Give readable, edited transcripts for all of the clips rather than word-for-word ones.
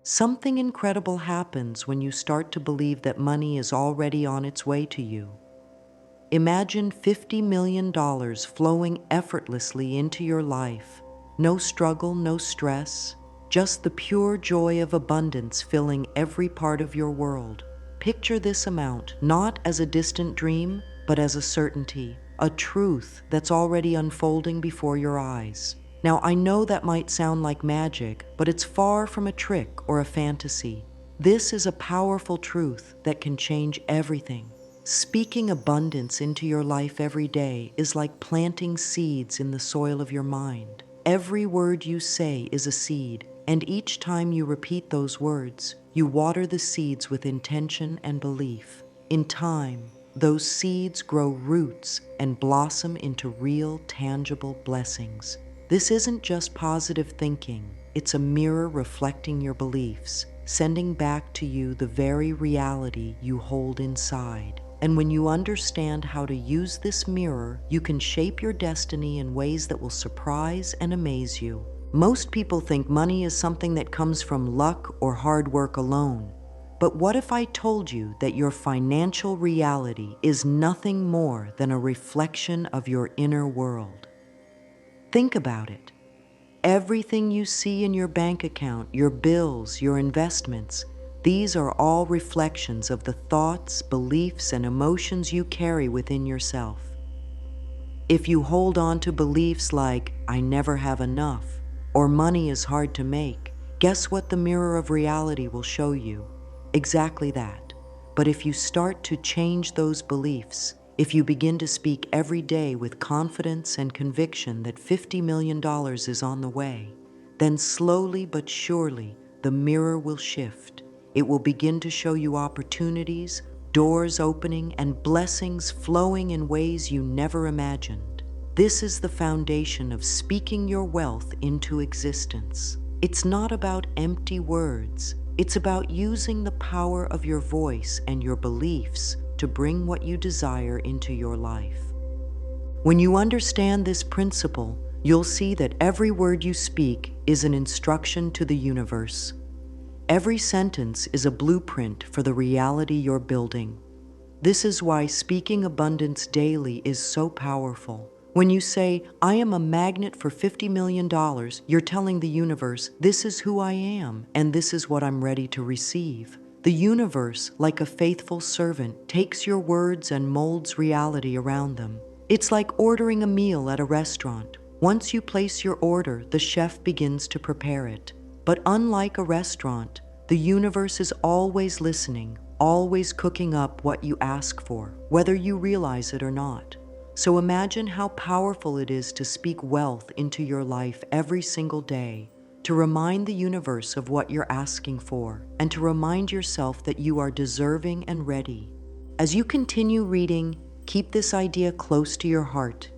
Something incredible happens when you start to believe that money is already on its way to you. Imagine $50 million flowing effortlessly into your life. No struggle, no stress, just the pure joy of abundance filling every part of your world. Picture this amount not as a distant dream, but as a certainty, a truth that's already unfolding before your eyes. Now, I know that might sound like magic, but it's far from a trick or a fantasy. This is a powerful truth that can change everything. Speaking abundance into your life every day is like planting seeds in the soil of your mind. Every word you say is a seed, and each time you repeat those words, you water the seeds with intention and belief. In time, those seeds grow roots and blossom into real, tangible blessings. This isn't just positive thinking, it's a mirror reflecting your beliefs, sending back to you the very reality you hold inside. And when you understand how to use this mirror, you can shape your destiny in ways that will surprise and amaze you. Most people think money is something that comes from luck or hard work alone. But what if I told you that your financial reality is nothing more than a reflection of your inner world? Think about it. Everything you see in your bank account, your bills, your investments, these are all reflections of the thoughts, beliefs, and emotions you carry within yourself. If you hold on to beliefs like, I never have enough, or money is hard to make, guess what the mirror of reality will show you? Exactly that. But if you start to change those beliefs, if you begin to speak every day with confidence and conviction that $50 million is on the way, then slowly but surely the mirror will shift. It will begin to show you opportunities, doors opening, and blessings flowing in ways you never imagined. This is the foundation of speaking your wealth into existence. It's not about empty words. It's about using the power of your voice and your beliefs to bring what you desire into your life. When you understand this principle, you'll see that every word you speak is an instruction to the universe. Every sentence is a blueprint for the reality you're building. This is why speaking abundance daily is so powerful. When you say, I am a magnet for $50 million, you're telling the universe, this is who I am, and this is what I'm ready to receive. The universe, like a faithful servant, takes your words and molds reality around them. It's like ordering a meal at a restaurant. Once you place your order, the chef begins to prepare it. But unlike a restaurant, the universe is always listening, always cooking up what you ask for, whether you realize it or not. So imagine how powerful it is to speak wealth into your life every single day, to remind the universe of what you're asking for, and to remind yourself that you are deserving and ready. As you continue reading, keep this idea close to your heart.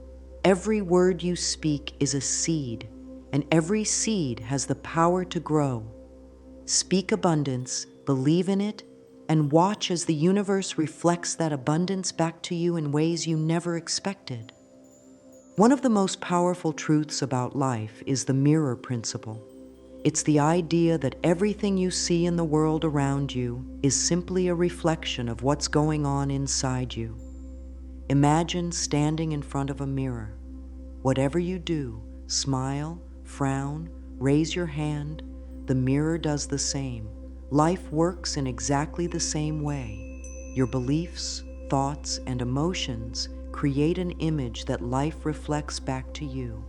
Every word you speak is a seed, and every seed has the power to grow. Speak abundance, believe in it, and watch as the universe reflects that abundance back to you in ways you never expected. One of the most powerful truths about life is the mirror principle. It's the idea that everything you see in the world around you is simply a reflection of what's going on inside you. Imagine standing in front of a mirror. Whatever you do, smile, frown, raise your hand, the mirror does the same. Life works in exactly the same way. Your beliefs, thoughts, and emotions create an image that life reflects back to you.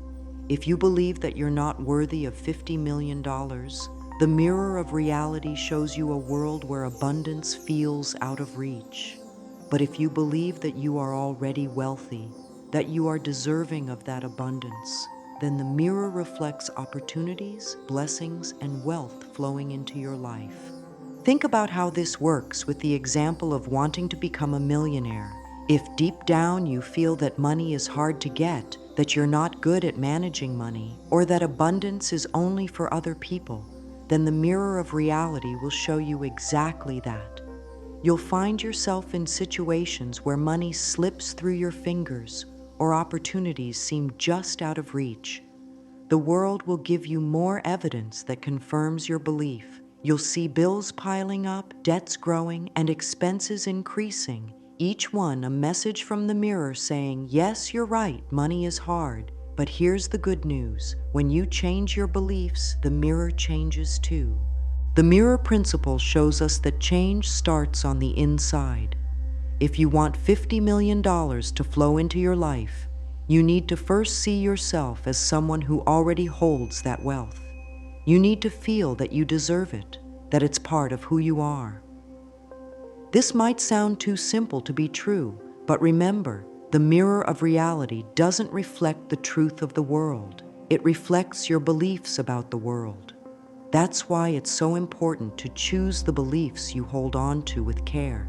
If you believe that you're not worthy of $50 million, the mirror of reality shows you a world where abundance feels out of reach. But if you believe that you are already wealthy, that you are deserving of that abundance, then the mirror reflects opportunities, blessings, and wealth flowing into your life. Think about how this works with the example of wanting to become a millionaire. If deep down you feel that money is hard to get, that you're not good at managing money, or that abundance is only for other people, then the mirror of reality will show you exactly that. You'll find yourself in situations where money slips through your fingers or opportunities seem just out of reach. The world will give you more evidence that confirms your belief. You'll see bills piling up, debts growing, and expenses increasing, each one a message from the mirror saying, yes, you're right, money is hard. But here's the good news. When you change your beliefs, the mirror changes too. The mirror principle shows us that change starts on the inside. If you want $50 million to flow into your life, you need to first see yourself as someone who already holds that wealth. You need to feel that you deserve it, that it's part of who you are. This might sound too simple to be true, but remember, the mirror of reality doesn't reflect the truth of the world. It reflects your beliefs about the world. That's why it's so important to choose the beliefs you hold on to with care.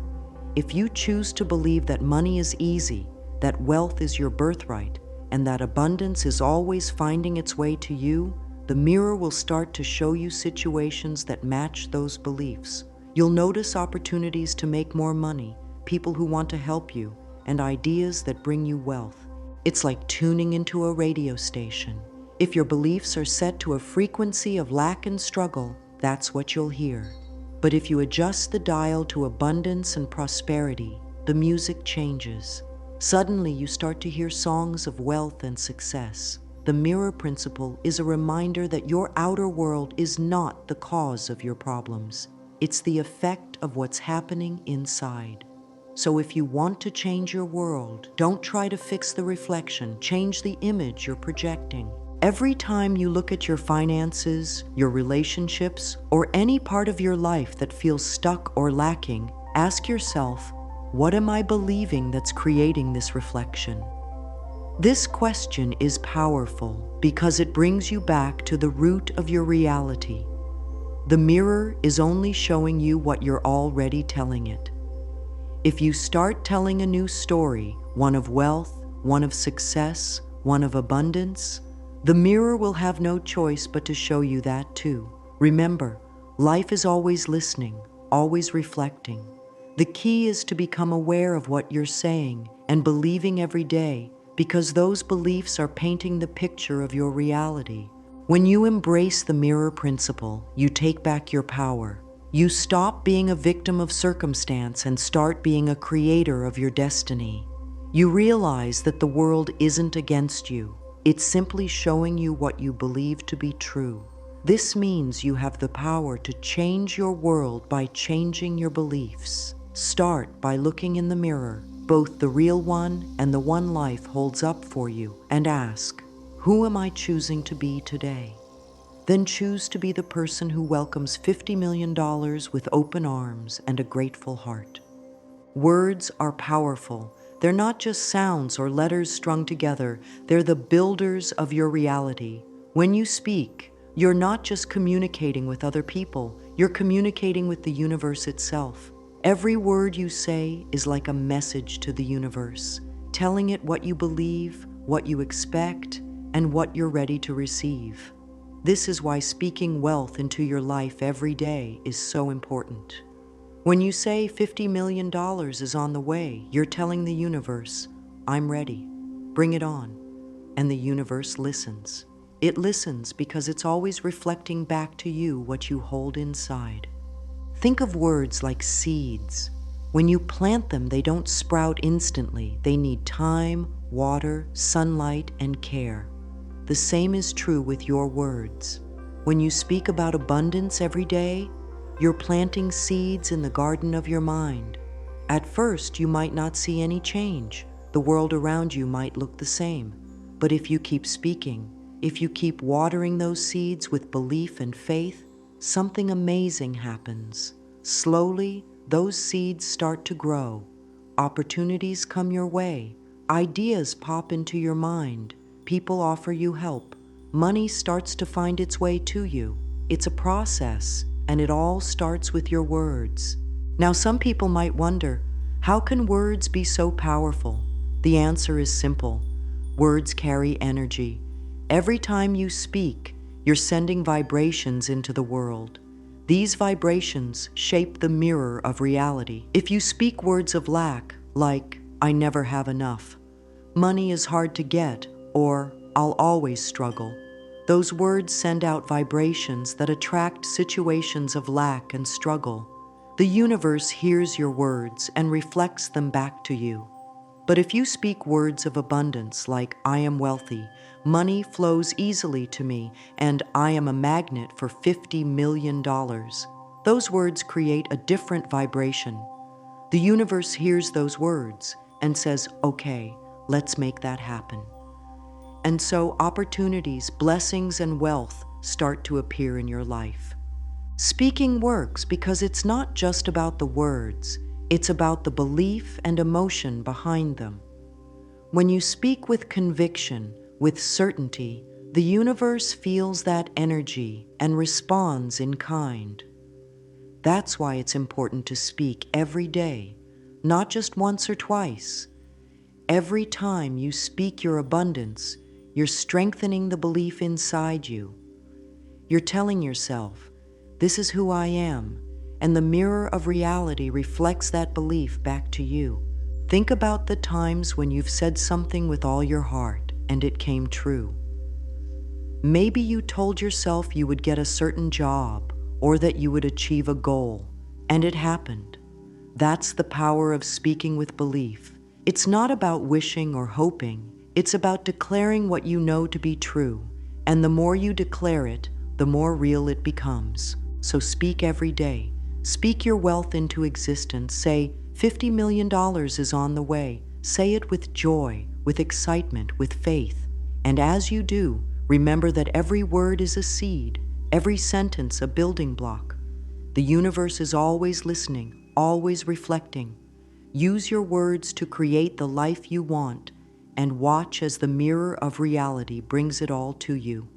If you choose to believe that money is easy, that wealth is your birthright, and that abundance is always finding its way to you, the mirror will start to show you situations that match those beliefs. You'll notice opportunities to make more money, people who want to help you, and ideas that bring you wealth. It's like tuning into a radio station. If your beliefs are set to a frequency of lack and struggle, that's what you'll hear. But if you adjust the dial to abundance and prosperity, the music changes. Suddenly you start to hear songs of wealth and success. The mirror principle is a reminder that your outer world is not the cause of your problems. It's the effect of what's happening inside. So if you want to change your world, don't try to fix the reflection, change the image you're projecting. Every time you look at your finances, your relationships, or any part of your life that feels stuck or lacking, ask yourself, what am I believing that's creating this reflection? This question is powerful because it brings you back to the root of your reality. The mirror is only showing you what you're already telling it. If you start telling a new story, one of wealth, one of success, one of abundance, the mirror will have no choice but to show you that too. Remember, life is always listening, always reflecting. The key is to become aware of what you're saying and believing every day, because those beliefs are painting the picture of your reality. When you embrace the mirror principle, you take back your power. You stop being a victim of circumstance and start being a creator of your destiny. You realize that the world isn't against you. It's simply showing you what you believe to be true. This means you have the power to change your world by changing your beliefs. Start by looking in the mirror, both the real one and the one life holds up for you, and ask, who am I choosing to be today? Then choose to be the person who welcomes $50 million with open arms and a grateful heart. Words are powerful. They're not just sounds or letters strung together. They're the builders of your reality. When you speak, you're not just communicating with other people. You're communicating with the universe itself. Every word you say is like a message to the universe, telling it what you believe, what you expect, and what you're ready to receive. This is why speaking wealth into your life every day is so important. When you say $50 million is on the way, you're telling the universe, I'm ready, bring it on. And the universe listens. It listens because it's always reflecting back to you what you hold inside. Think of words like seeds. When you plant them, they don't sprout instantly. They need time, water, sunlight, and care. The same is true with your words. When you speak about abundance every day, you're planting seeds in the garden of your mind. At first, you might not see any change. The world around you might look the same. But if you keep speaking, if you keep watering those seeds with belief and faith, something amazing happens. Slowly, those seeds start to grow. Opportunities come your way. Ideas pop into your mind. People offer you help. Money starts to find its way to you. It's a process, and it all starts with your words. Now, some people might wonder, how can words be so powerful? The answer is simple. Words carry energy. Every time you speak, you're sending vibrations into the world. These vibrations shape the mirror of reality. If you speak words of lack, like, I never have enough, money is hard to get, or I'll always struggle, Those words send out vibrations that attract situations of lack and struggle. The universe hears your words and reflects them back to you. But if you speak words of abundance like, I am wealthy, money flows easily to me, and I am a magnet for $50 million, those words create a different vibration. The universe hears those words and says, okay, let's make that happen. And so opportunities, blessings, and wealth start to appear in your life. Speaking works because it's not just about the words, it's about the belief and emotion behind them. When you speak with conviction, with certainty, the universe feels that energy and responds in kind. That's why it's important to speak every day, not just once or twice. Every time you speak your abundance, you're strengthening the belief inside you. You're telling yourself, this is who I am, and the mirror of reality reflects that belief back to you. Think about the times when you've said something with all your heart and it came true. Maybe you told yourself you would get a certain job or that you would achieve a goal, and it happened. That's the power of speaking with belief. It's not about wishing or hoping, it's about declaring what you know to be true, and the more you declare it, the more real it becomes. So speak every day. Speak your wealth into existence. Say, $50 million is on the way. Say it with joy, with excitement, with faith. And as you do, remember that every word is a seed, every sentence a building block. The universe is always listening, always reflecting. Use your words to create the life you want, and watch as the mirror of reality brings it all to you.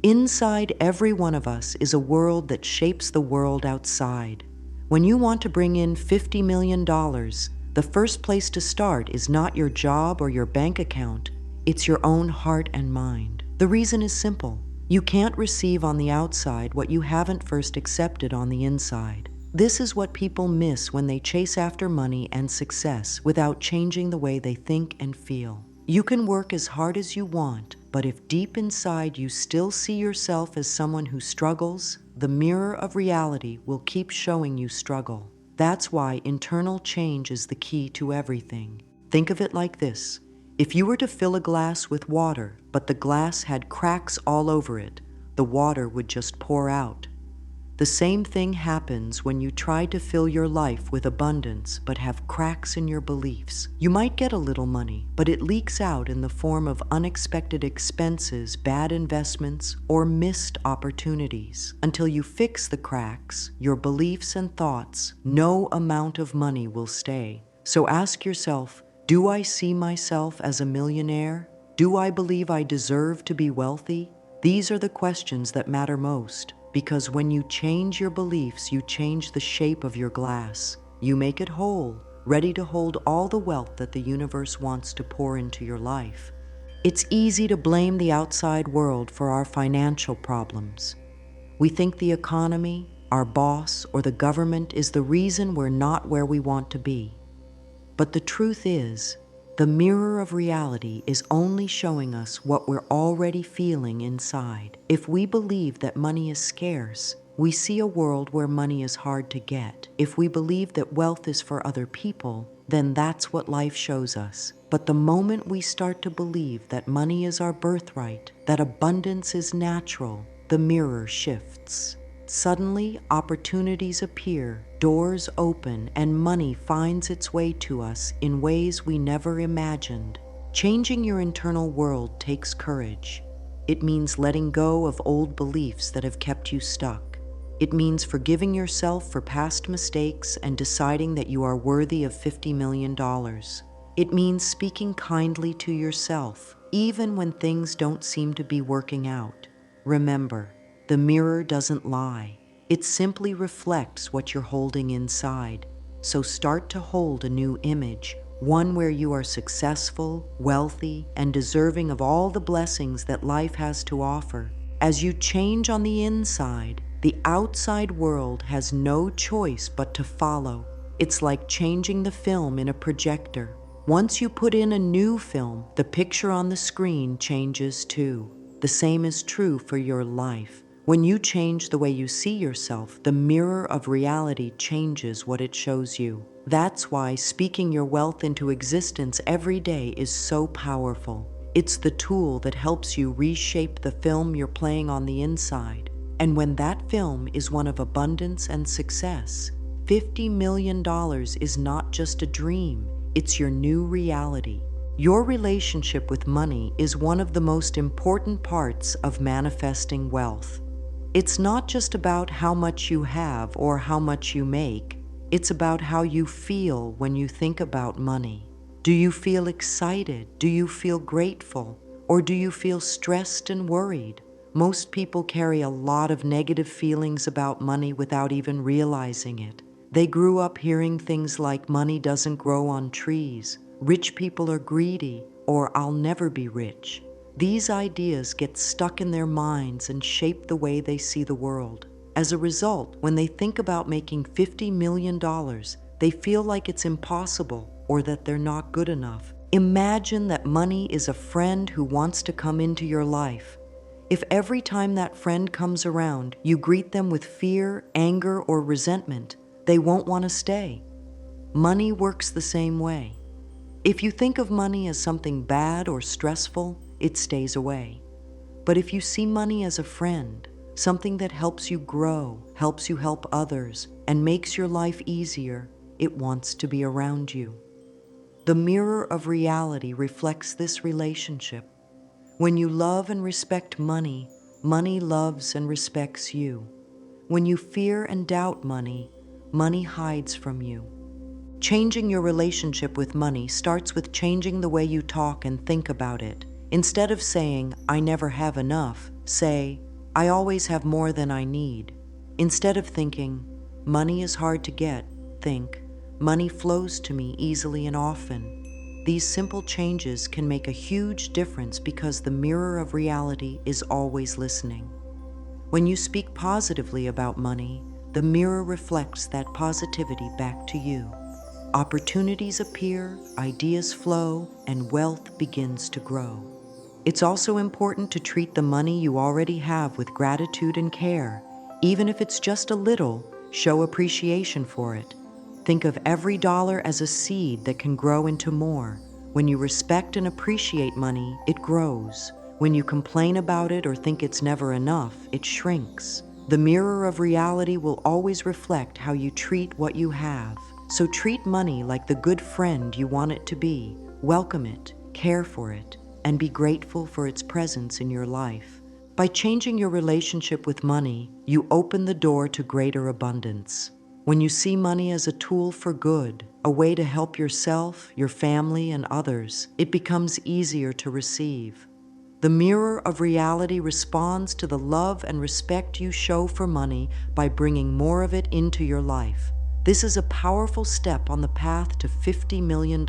Inside every one of us is a world that shapes the world outside. When you want to bring in $50 million, the first place to start is not your job or your bank account, it's your own heart and mind. The reason is simple. You can't receive on the outside what you haven't first accepted on the inside. This is what people miss when they chase after money and success without changing the way they think and feel. You can work as hard as you want, but if deep inside you still see yourself as someone who struggles, the mirror of reality will keep showing you struggle. That's why internal change is the key to everything. Think of it like this. If you were to fill a glass with water, but the glass had cracks all over it, the water would just pour out. The same thing happens when you try to fill your life with abundance but have cracks in your beliefs. You might get a little money, but it leaks out in the form of unexpected expenses, bad investments, or missed opportunities. Until you fix the cracks, your beliefs and thoughts, no amount of money will stay. So ask yourself, do I see myself as a millionaire? Do I believe I deserve to be wealthy? These are the questions that matter most. Because when you change your beliefs, you change the shape of your glass. You make it whole, ready to hold all the wealth that the universe wants to pour into your life. It's easy to blame the outside world for our financial problems. We think the economy, our boss, or the government is the reason we're not where we want to be. But the truth is, the mirror of reality is only showing us what we're already feeling inside. If we believe that money is scarce, we see a world where money is hard to get. If we believe that wealth is for other people, then that's what life shows us. But the moment we start to believe that money is our birthright, that abundance is natural, the mirror shifts. Suddenly, opportunities appear, doors open, and money finds its way to us in ways we never imagined. Changing your internal world takes courage. It means letting go of old beliefs that have kept you stuck. It means forgiving yourself for past mistakes and deciding that you are worthy of $50 million. It means speaking kindly to yourself, even when things don't seem to be working out. Remember, the mirror doesn't lie. It simply reflects what you're holding inside. So start to hold a new image, one where you are successful, wealthy, and deserving of all the blessings that life has to offer. As you change on the inside, the outside world has no choice but to follow. It's like changing the film in a projector. Once you put in a new film, the picture on the screen changes too. The same is true for your life. When you change the way you see yourself, the mirror of reality changes what it shows you. That's why speaking your wealth into existence every day is so powerful. It's the tool that helps you reshape the film you're playing on the inside. And when that film is one of abundance and success, $50 million is not just a dream, it's your new reality. Your relationship with money is one of the most important parts of manifesting wealth. It's not just about how much you have or how much you make. It's about how you feel when you think about money. Do you feel excited? Do you feel grateful? Or do you feel stressed and worried? Most people carry a lot of negative feelings about money without even realizing it. They grew up hearing things like money doesn't grow on trees, rich people are greedy, or I'll never be rich. These ideas get stuck in their minds and shape the way they see the world. As a result, when they think about making $50 million, they feel like it's impossible or that they're not good enough. Imagine that money is a friend who wants to come into your life. If every time that friend comes around, you greet them with fear, anger, or resentment, they won't want to stay. Money works the same way. If you think of money as something bad or stressful, it stays away. But if you see money as a friend, something that helps you grow, helps you help others, and makes your life easier, it wants to be around you. The mirror of reality reflects this relationship. When you love and respect money, money loves and respects you. When you fear and doubt money, money hides from you. Changing your relationship with money starts with changing the way you talk and think about it. Instead of saying, I never have enough, say, I always have more than I need. Instead of thinking, money is hard to get, think, money flows to me easily and often. These simple changes can make a huge difference because the mirror of reality is always listening. When you speak positively about money, the mirror reflects that positivity back to you. Opportunities appear, ideas flow, and wealth begins to grow. It's also important to treat the money you already have with gratitude and care. Even if it's just a little, show appreciation for it. Think of every dollar as a seed that can grow into more. When you respect and appreciate money, it grows. When you complain about it or think it's never enough, it shrinks. The mirror of reality will always reflect how you treat what you have. So treat money like the good friend you want it to be. Welcome it, care for it, and be grateful for its presence in your life. By changing your relationship with money, you open the door to greater abundance. When you see money as a tool for good, a way to help yourself, your family, and others, it becomes easier to receive. The mirror of reality responds to the love and respect you show for money by bringing more of it into your life. This is a powerful step on the path to $50 million.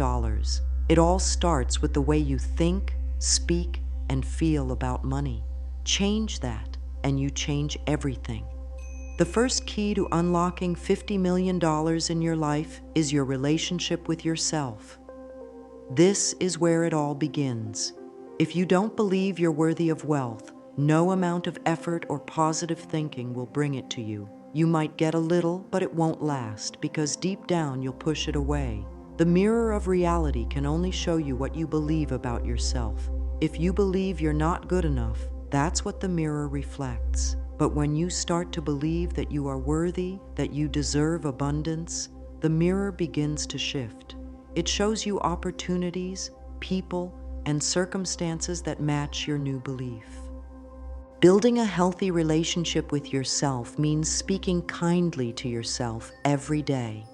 It all starts with the way you think, speak, and feel about money. Change that, and you change everything. The first key to unlocking $50 million in your life is your relationship with yourself. This is where it all begins. If you don't believe you're worthy of wealth, no amount of effort or positive thinking will bring it to you. You might get a little, but it won't last, because deep down you'll push it away. The mirror of reality can only show you what you believe about yourself. If you believe you're not good enough, that's what the mirror reflects. But when you start to believe that you are worthy, that you deserve abundance, the mirror begins to shift. It shows you opportunities, people, and circumstances that match your new belief. Building a healthy relationship with yourself means speaking kindly to yourself every day.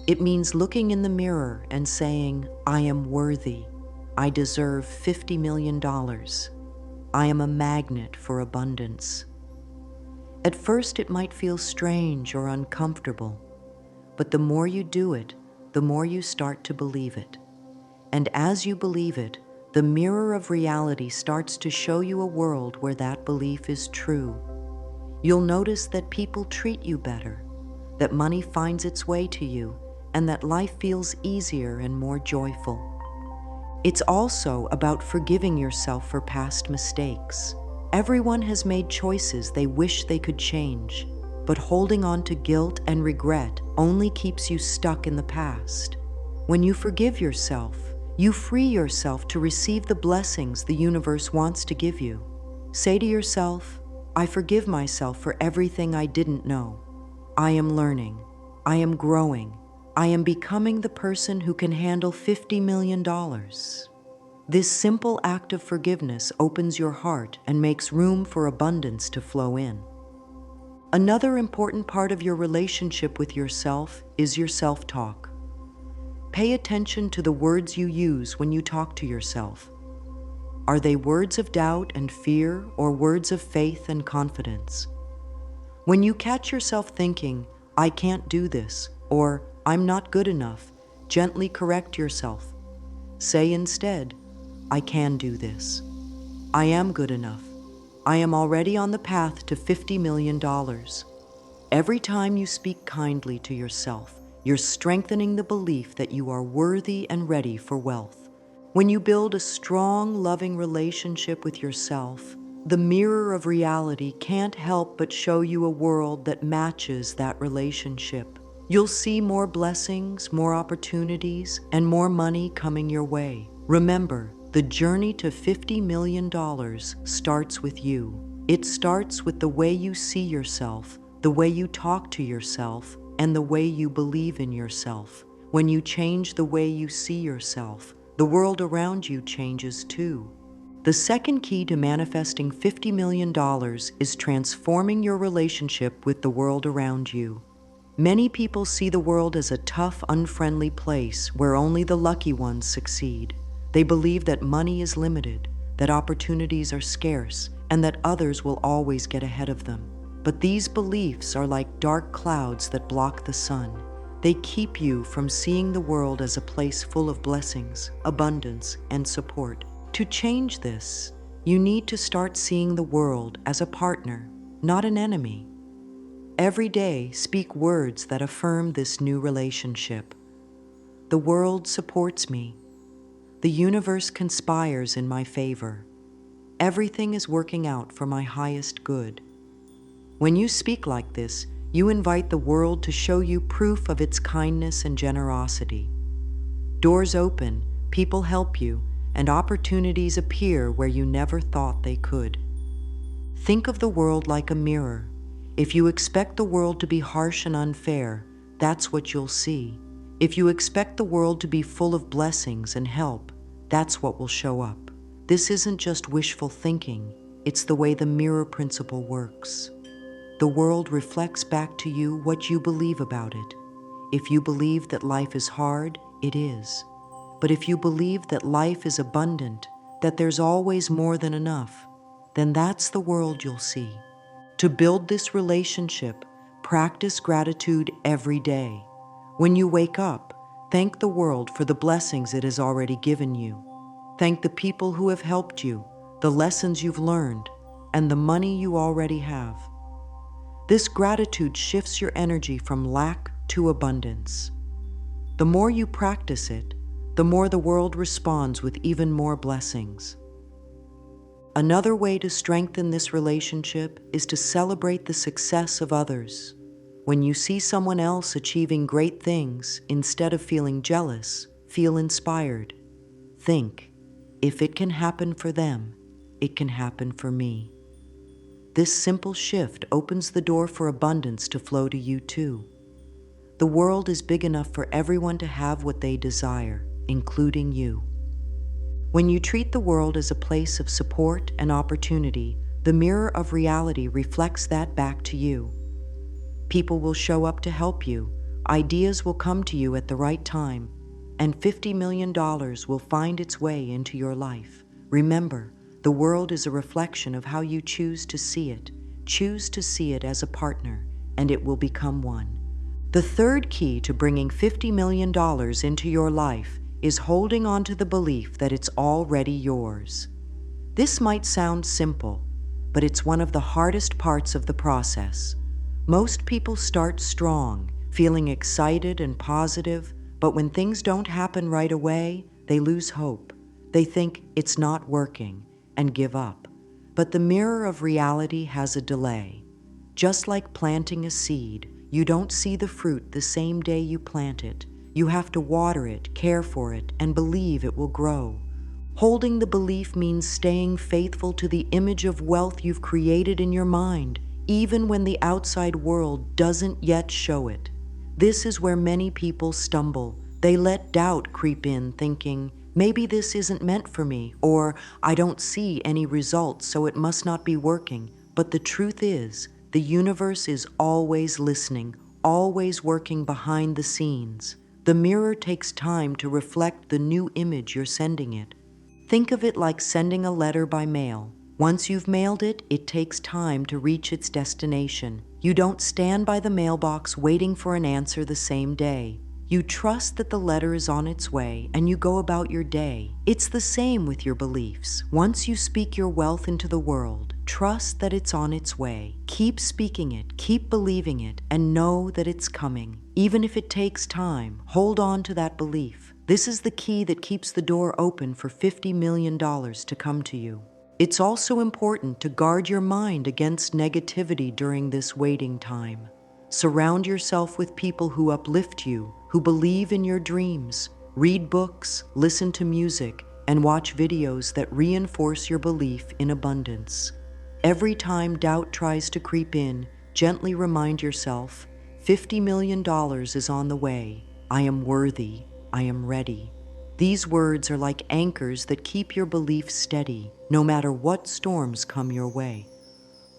It means looking in the mirror and saying, I am worthy. I deserve $50 million. I am a magnet for abundance. At first, it might feel strange or uncomfortable, but the more you do it, the more you start to believe it. And as you believe it, the mirror of reality starts to show you a world where that belief is true. You'll notice that people treat you better, that money finds its way to you, and that life feels easier and more joyful. It's also about forgiving yourself for past mistakes. Everyone has made choices they wish they could change, but holding on to guilt and regret only keeps you stuck in the past. When you forgive yourself, you free yourself to receive the blessings the universe wants to give you. Say to yourself, I forgive myself for everything I didn't know. I am learning. I am growing. I am becoming the person who can handle $50 million. This simple act of forgiveness opens your heart and makes room for abundance to flow in. Another important part of your relationship with yourself is your self-talk. Pay attention to the words you use when you talk to yourself. Are they words of doubt and fear or words of faith and confidence? When you catch yourself thinking, I can't do this, or I'm not good enough, gently correct yourself. Say instead, I can do this. I am good enough. I am already on the path to $50 million. Every time you speak kindly to yourself, you're strengthening the belief that you are worthy and ready for wealth. When you build a strong, loving relationship with yourself, the mirror of reality can't help but show you a world that matches that relationship. You'll see more blessings, more opportunities, and more money coming your way. Remember, the journey to $50 million starts with you. It starts with the way you see yourself, the way you talk to yourself, and the way you believe in yourself. When you change the way you see yourself, the world around you changes too. The second key to manifesting $50 million is transforming your relationship with the world around you. Many people see the world as a tough, unfriendly place where only the lucky ones succeed. They believe that money is limited, that opportunities are scarce, and that others will always get ahead of them. But these beliefs are like dark clouds that block the sun. They keep you from seeing the world as a place full of blessings, abundance, and support. To change this, you need to start seeing the world as a partner, not an enemy. Every day, speak words that affirm this new relationship. The world supports me. The universe conspires in my favor. Everything is working out for my highest good. When you speak like this, you invite the world to show you proof of its kindness and generosity. Doors open, people help you, and opportunities appear where you never thought they could. Think of the world like a mirror. If you expect the world to be harsh and unfair, that's what you'll see. If you expect the world to be full of blessings and help, that's what will show up. This isn't just wishful thinking, it's the way the mirror principle works. The world reflects back to you what you believe about it. If you believe that life is hard, it is. But if you believe that life is abundant, that there's always more than enough, then that's the world you'll see. To build this relationship, practice gratitude every day. When you wake up, thank the world for the blessings it has already given you. Thank the people who have helped you, the lessons you've learned, and the money you already have. This gratitude shifts your energy from lack to abundance. The more you practice it, the more the world responds with even more blessings. Another way to strengthen this relationship is to celebrate the success of others. When you see someone else achieving great things, instead of feeling jealous, feel inspired. Think, if it can happen for them, it can happen for me. This simple shift opens the door for abundance to flow to you too. The world is big enough for everyone to have what they desire, including you. When you treat the world as a place of support and opportunity, the mirror of reality reflects that back to you. People will show up to help you, ideas will come to you at the right time, and $50 million will find its way into your life. Remember, the world is a reflection of how you choose to see it. Choose to see it as a partner, and it will become one. The third key to bringing $50 million into your life is holding on to the belief that it's already yours. This might sound simple, but it's one of the hardest parts of the process. Most people start strong, feeling excited and positive, but when things don't happen right away, they lose hope. They think it's not working and give up. But the mirror of reality has a delay. Just like planting a seed, you don't see the fruit the same day you plant it. You have to water it, care for it, and believe it will grow. Holding the belief means staying faithful to the image of wealth you've created in your mind, even when the outside world doesn't yet show it. This is where many people stumble. They let doubt creep in, thinking, maybe this isn't meant for me, or I don't see any results, so it must not be working. But the truth is, the universe is always listening, always working behind the scenes. The mirror takes time to reflect the new image you're sending it. Think of it like sending a letter by mail. Once you've mailed it, it takes time to reach its destination. You don't stand by the mailbox waiting for an answer the same day. You trust that the letter is on its way and you go about your day. It's the same with your beliefs. Once you speak your wealth into the world, trust that it's on its way. Keep speaking it, keep believing it, and know that it's coming. Even if it takes time, hold on to that belief. This is the key that keeps the door open for $50 million to come to you. It's also important to guard your mind against negativity during this waiting time. Surround yourself with people who uplift you, who believe in your dreams. Read books, listen to music, and watch videos that reinforce your belief in abundance. Every time doubt tries to creep in, gently remind yourself, $50 million is on the way. I am worthy. I am ready. These words are like anchors that keep your belief steady, no matter what storms come your way.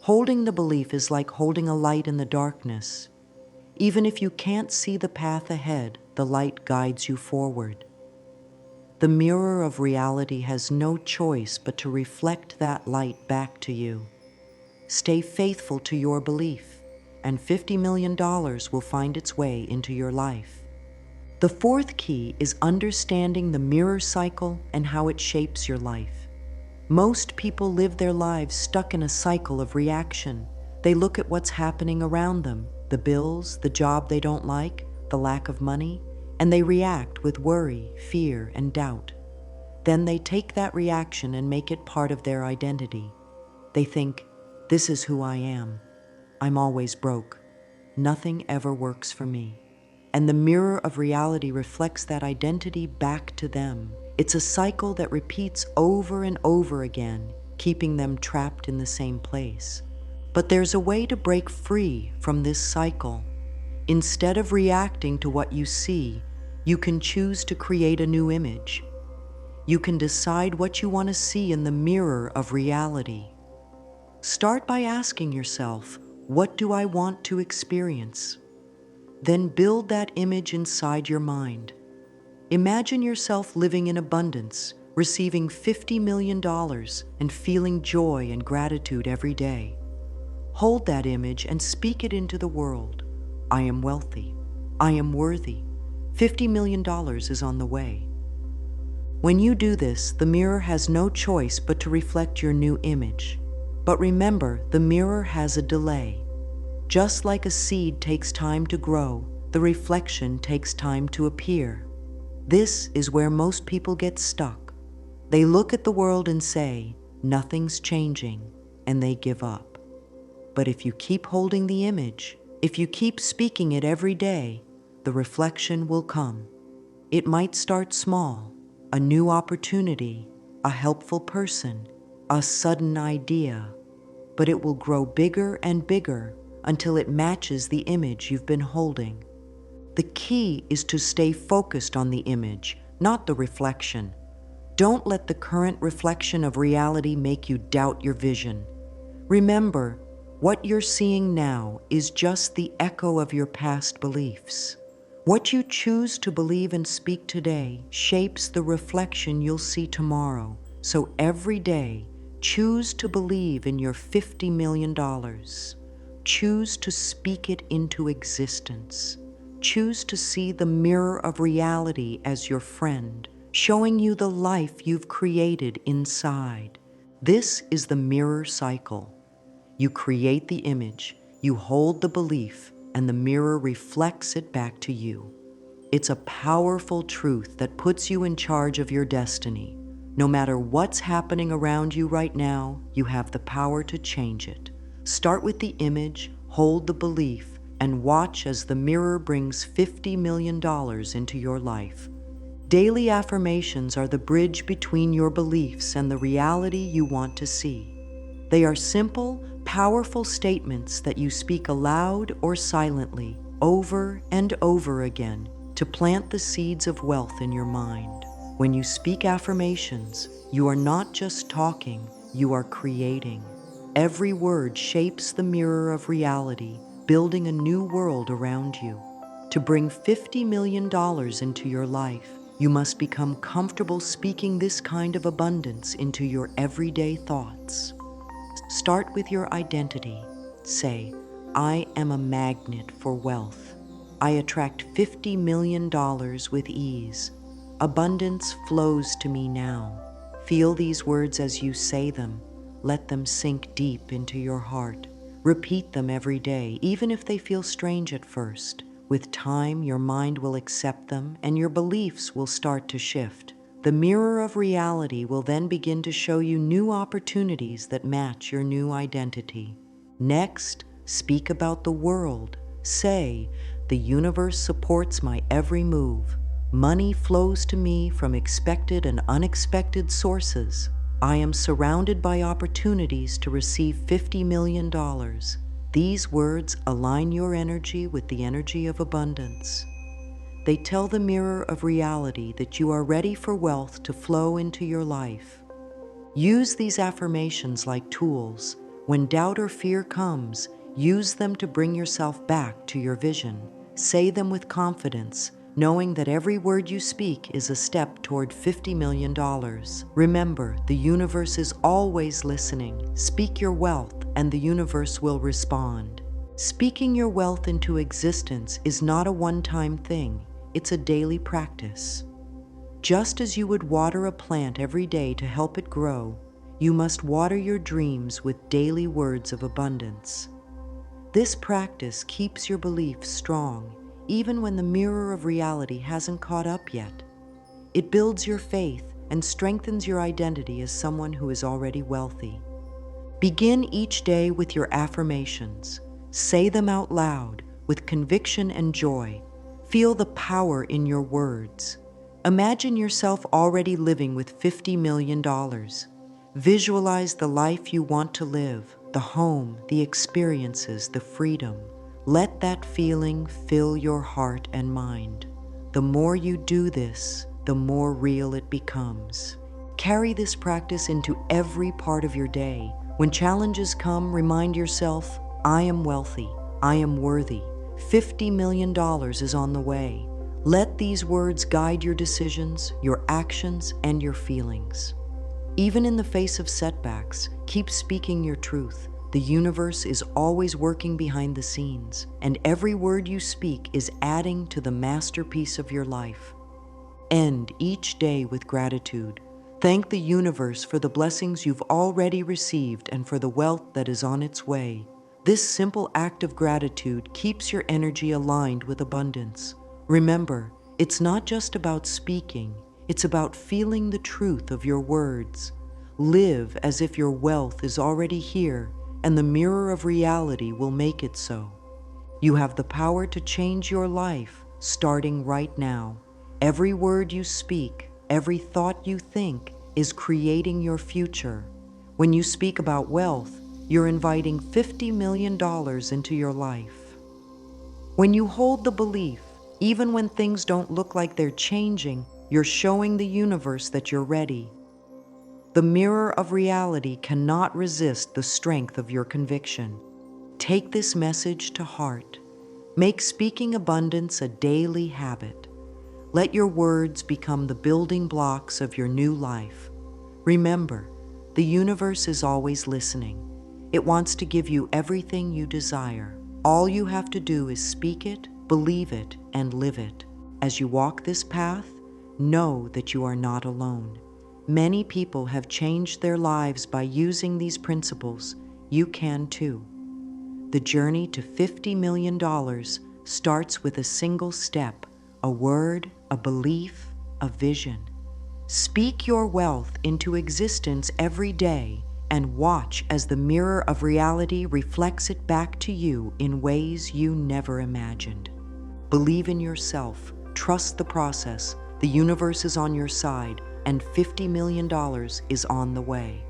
Holding the belief is like holding a light in the darkness. Even if you can't see the path ahead, the light guides you forward. The mirror of reality has no choice but to reflect that light back to you. Stay faithful to your belief, and $50 million will find its way into your life. The fourth key is understanding the mirror cycle and how it shapes your life. Most people live their lives stuck in a cycle of reaction. They look at what's happening around them, the bills, the job they don't like, the lack of money, and they react with worry, fear, and doubt. Then they take that reaction and make it part of their identity. They think, this is who I am. I'm always broke. Nothing ever works for me. And the mirror of reality reflects that identity back to them. It's a cycle that repeats over and over again, keeping them trapped in the same place. But there's a way to break free from this cycle. Instead of reacting to what you see, you can choose to create a new image. You can decide what you want to see in the mirror of reality. Start by asking yourself, what do I want to experience? Then build that image inside your mind. Imagine yourself living in abundance, receiving $50 million and feeling joy and gratitude every day. Hold that image and speak it into the world. I am wealthy. I am worthy. $50 million is on the way. When you do this, the mirror has no choice but to reflect your new image. But remember, the mirror has a delay. Just like a seed takes time to grow, the reflection takes time to appear. This is where most people get stuck. They look at the world and say, nothing's changing, and they give up. But if you keep holding the image, if you keep speaking it every day, the reflection will come. It might start small, a new opportunity, a helpful person, a sudden idea, but it will grow bigger and bigger until it matches the image you've been holding. The key is to stay focused on the image, not the reflection. Don't let the current reflection of reality make you doubt your vision. Remember, what you're seeing now is just the echo of your past beliefs. What you choose to believe and speak today shapes the reflection you'll see tomorrow. So every day, choose to believe in your $50 million. Choose to speak it into existence. Choose to see the mirror of reality as your friend, showing you the life you've created inside. This is the mirror cycle. You create the image, you hold the belief, and the mirror reflects it back to you. It's a powerful truth that puts you in charge of your destiny. No matter what's happening around you right now, you have the power to change it. Start with the image, hold the belief, and watch as the mirror brings $50 million into your life. Daily affirmations are the bridge between your beliefs and the reality you want to see. They are simple, powerful statements that you speak aloud or silently, over and over again, to plant the seeds of wealth in your mind. When you speak affirmations, you are not just talking, you are creating. Every word shapes the mirror of reality, building a new world around you. To bring $50 million into your life, you must become comfortable speaking this kind of abundance into your everyday thoughts. Start with your identity. Say, I am a magnet for wealth. I attract $50 million with ease. Abundance flows to me now. Feel these words as you say them. Let them sink deep into your heart. Repeat them every day, even if they feel strange at first. With time, your mind will accept them and your beliefs will start to shift. The mirror of reality will then begin to show you new opportunities that match your new identity. Next, speak about the world. Say, the universe supports my every move. Money flows to me from expected and unexpected sources. I am surrounded by opportunities to receive $50 million. These words align your energy with the energy of abundance. They tell the mirror of reality that you are ready for wealth to flow into your life. Use these affirmations like tools. When doubt or fear comes, use them to bring yourself back to your vision. Say them with confidence, knowing that every word you speak is a step toward $50 million. Remember, the universe is always listening. Speak your wealth, and the universe will respond. Speaking your wealth into existence is not a one-time thing. It's a daily practice. Just as you would water a plant every day to help it grow, you must water your dreams with daily words of abundance. This practice keeps your beliefs strong, even when the mirror of reality hasn't caught up yet. It builds your faith and strengthens your identity as someone who is already wealthy. Begin each day with your affirmations. Say them out loud with conviction and joy. Feel the power in your words. Imagine yourself already living with $50 million. Visualize the life you want to live, the home, the experiences, the freedom. Let that feeling fill your heart and mind. The more you do this, the more real it becomes. Carry this practice into every part of your day. When challenges come, remind yourself, I am wealthy, I am worthy. $50 million is on the way. Let these words guide your decisions, your actions, and your feelings. Even in the face of setbacks, keep speaking your truth. The universe is always working behind the scenes, and every word you speak is adding to the masterpiece of your life. End each day with gratitude. Thank the universe for the blessings you've already received and for the wealth that is on its way. This simple act of gratitude keeps your energy aligned with abundance. Remember, it's not just about speaking, it's about feeling the truth of your words. Live as if your wealth is already here, and the mirror of reality will make it so. You have the power to change your life, starting right now. Every word you speak, every thought you think, is creating your future. When you speak about wealth, you're inviting $50 million into your life. When you hold the belief, even when things don't look like they're changing, you're showing the universe that you're ready. The mirror of reality cannot resist the strength of your conviction. Take this message to heart. Make speaking abundance a daily habit. Let your words become the building blocks of your new life. Remember, the universe is always listening. It wants to give you everything you desire. All you have to do is speak it, believe it, and live it. As you walk this path, know that you are not alone. Many people have changed their lives by using these principles. You can too. The journey to $50 million starts with a single step, a word, a belief, a vision. Speak your wealth into existence every day and watch as the mirror of reality reflects it back to you in ways you never imagined. Believe in yourself, trust the process, the universe is on your side, and $50 million is on the way.